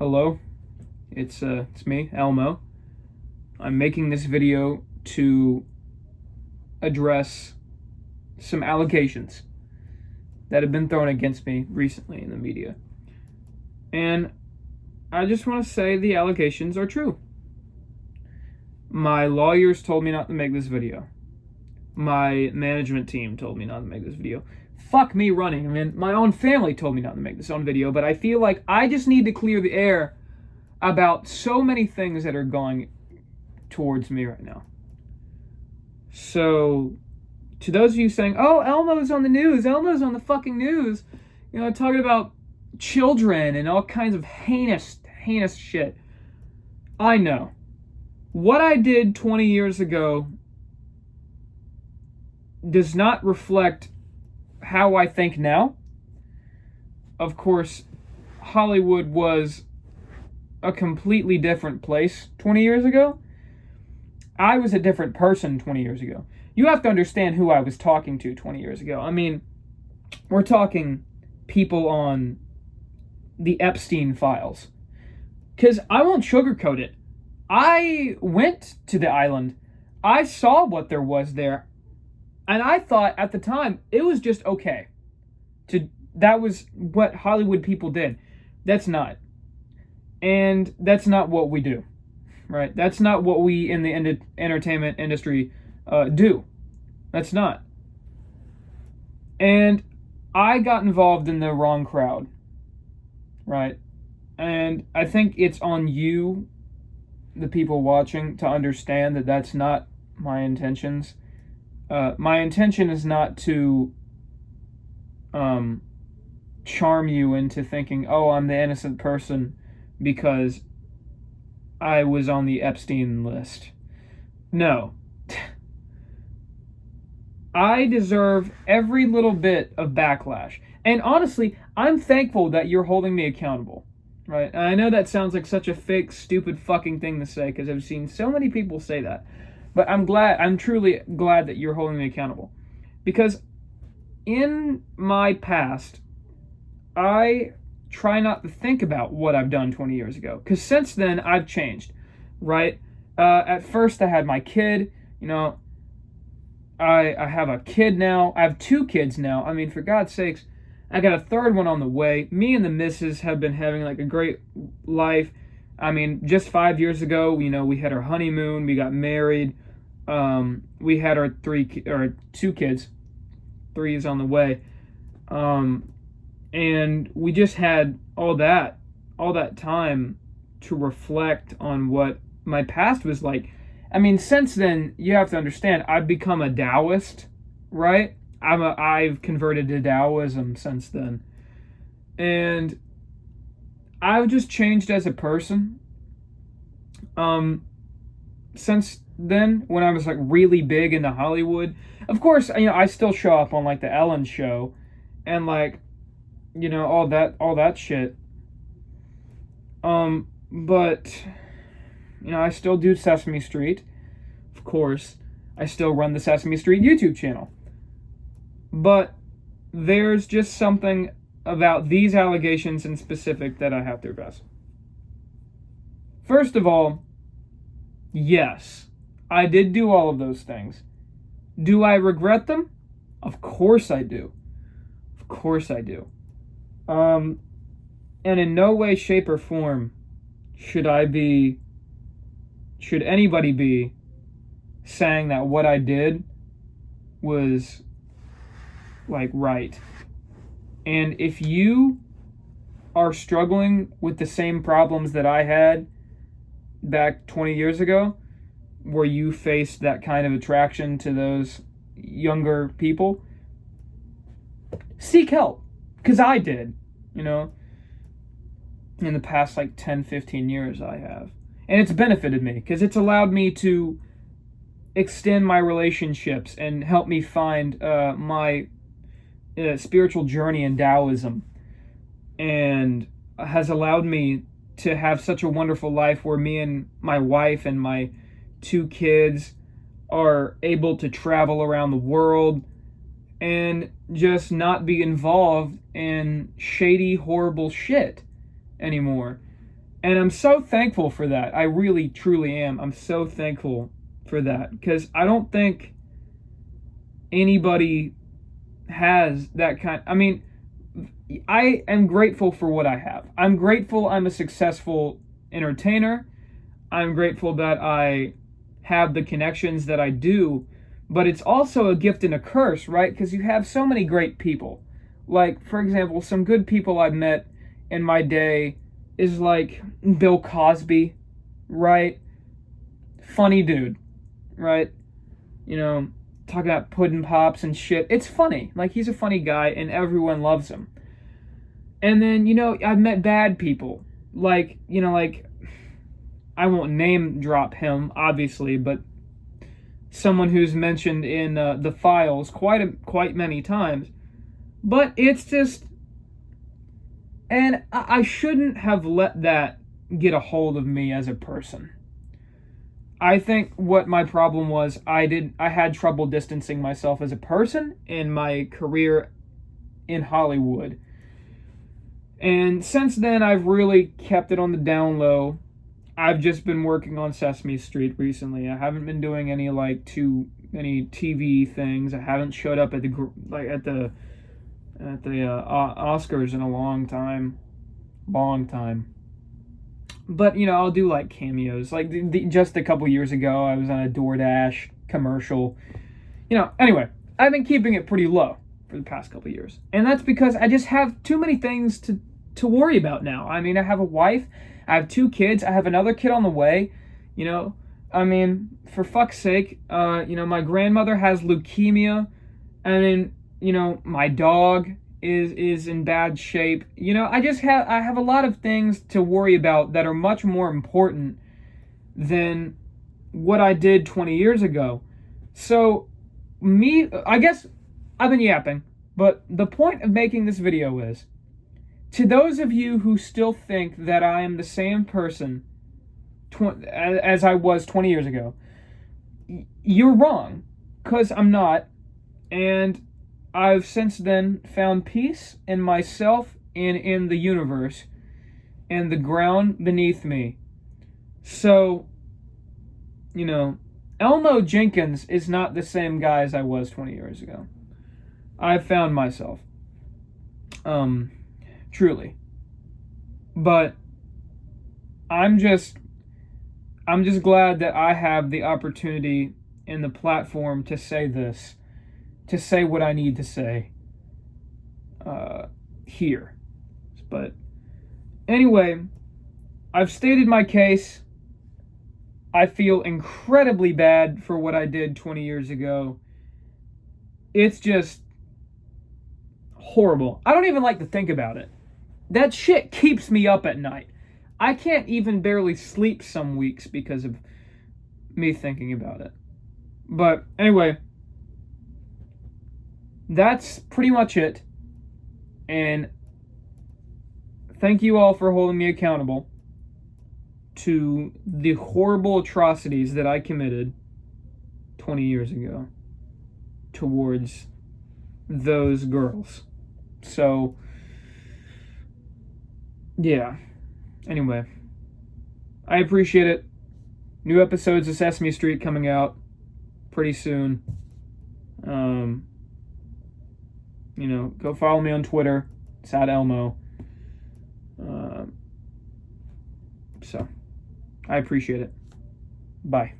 Hello, it's me, Elmo. I'm making this video to address some allegations that have been thrown against me recently in the media. And I just want to say the allegations are true. My lawyers told me not to make this video. My management team told me not to make this video. Fuck me running. I mean, my own family told me not to make this own video, but I feel like I just need to clear the air about so many things that are going towards me right now. So, to those of you saying, oh, Elmo's on the news, Elmo's on the fucking news, talking about children and all kinds of heinous shit. I know. What I did 20 years ago does not reflect how I think now. Of course, Hollywood was a completely different place 20 years ago. I was a different person 20 years ago. You have to understand who I was talking to 20 years ago. I mean, we're talking people on the Epstein files. Because I won't sugarcoat it. I went to the island. I saw what there was there. And I thought at the time it was just okay. That was what Hollywood people did. That's not. And that's not what we do. Right? That's not what we in the entertainment industry do. That's not. And I got involved in the wrong crowd. Right? And I think it's on you, the people watching, to understand that that's not my intentions. My intention is not to charm you into thinking, oh, I'm the innocent person because I was on the Epstein list. No. I deserve every little bit of backlash. And honestly, I'm thankful that you're holding me accountable. Right? And I know that sounds like such a fake, stupid fucking thing to say because I've seen so many people say that. But I'm truly glad that you're holding me accountable. Because in my past, I try not to think about what I've done 20 years ago. Because since then, I've changed, right? At first, I had my kid. I have a kid now. I have 2 kids now. I mean, for God's sakes, I got a 3rd one on the way. Me and the missus have been having like a great life. I mean, just 5 years ago, we had our honeymoon. We got married. We had our 2 kids. 3 is on the way. And we just had all that time to reflect on what my past was like. I mean, since then, you have to understand, I've become a Taoist, right? I've converted to Taoism since then. And I've just changed as a person. Since then, when I was like really big into Hollywood, of course, I still show up on like the Ellen show and like, all that shit. But I still do Sesame Street. Of course, I still run the Sesame Street YouTube channel. But there's just something about these allegations in specific that I have to address. First of all, yes, I did do all of those things. Do I regret them? Of course I do. Of course I do. And in no way, shape, or form should anybody be saying that what I did was like right. And if you are struggling with the same problems that I had back 20 years ago, where you faced that kind of attraction to those younger people, seek help. Because I did, in the past like 10, 15 years I have. And it's benefited me because it's allowed me to extend my relationships and help me find my spiritual journey in Taoism, and has allowed me to have such a wonderful life where me and my wife and my 2 kids are able to travel around the world and just not be involved in shady, horrible shit anymore. And I'm so thankful for that. I really, truly am. I'm so thankful for that. Because I don't think anybody has that kind. I mean, I am grateful for what I have. I'm grateful I'm a successful entertainer. I'm grateful that I have the connections that I do. But it's also a gift and a curse, right? Because you have so many great people. Like, for example, some good people I've met in my day is like Bill Cosby, right? Funny dude, right? You know, talking about pudding pops and shit. It's funny. Like, he's a funny guy and everyone loves him. And then, I've met bad people. Like, I won't name drop him, obviously, but someone who's mentioned in the files quite many times. But it's just, and I shouldn't have let that get a hold of me as a person. I think what my problem was, I had trouble distancing myself as a person in my career in Hollywood. And since then, I've really kept it on the down low. I've just been working on Sesame Street recently. I haven't been doing any too many TV things. I haven't showed up at the Oscars in a long time. But I'll do like cameos. Like just a couple years ago, I was on a DoorDash commercial. Anyway, I've been keeping it pretty low for the past couple years, and that's because I just have too many things to worry about now. I mean, I have a wife, I have 2 kids, I have another kid on the way. I mean, for fuck's sake, my grandmother has leukemia, and then my dog is in bad shape. I have a lot of things to worry about that are much more important than what I did 20 years ago. So I guess I've been yapping, but the point of making this video is, to those of you who still think that I am the same person as I was 20 years ago, you're wrong, because I'm not. And I've since then found peace in myself and in the universe and the ground beneath me. So, Elmo Jenkins is not the same guy as I was 20 years ago. I've found myself. Truly. But I'm just glad that I have the opportunity and the platform to say this, to say what I need to say here. But anyway, I've stated my case. I feel incredibly bad for what I did 20 years ago. It's just horrible. I don't even like to think about it. That shit keeps me up at night. I can't even barely sleep some weeks because of me thinking about it. But anyway, that's pretty much it. And thank you all for holding me accountable to the horrible atrocities that I committed 20 years ago towards those girls. So, yeah. Anyway, I appreciate it. New episodes of Sesame Street coming out pretty soon. Go follow me on Twitter. It's @Elmo. So, I appreciate it. Bye.